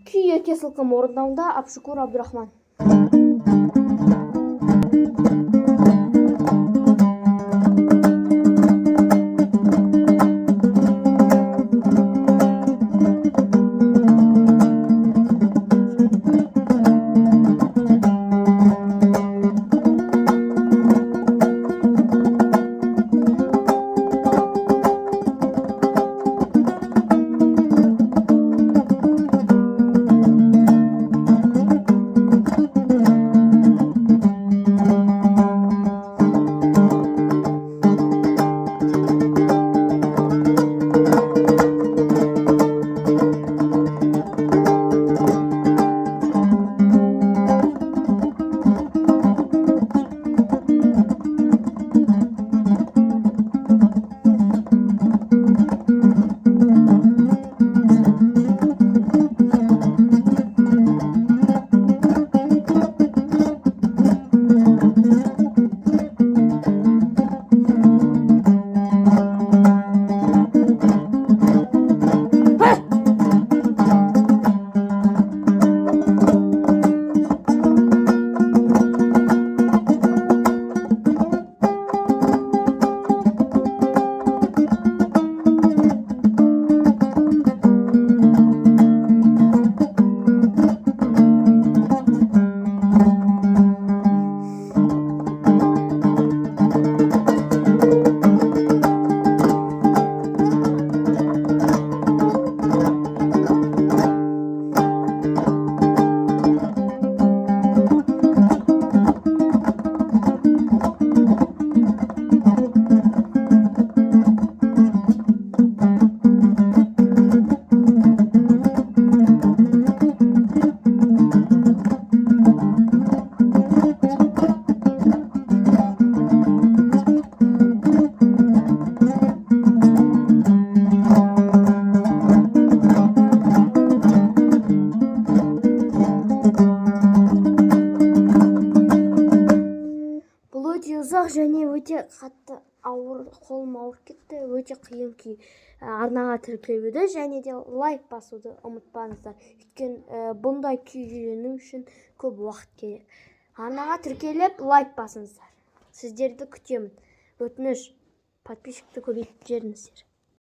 Күй Ерке Сылқым орындауында Абшукур Абдурахман. Ұзақ және өте қатты қолым ауыр кетті, өте қиын күй. Арнаға тіркелуді және де лайк басуды ұмытпаңыздар. Өйткені бұндай күй үйрену үшін көп уақыт керек. Арнаға тіркеліп лайк басыңыздар. Сіздерді күтемін. Өтініш, подписчикті көбейтіп жіберіңіздер.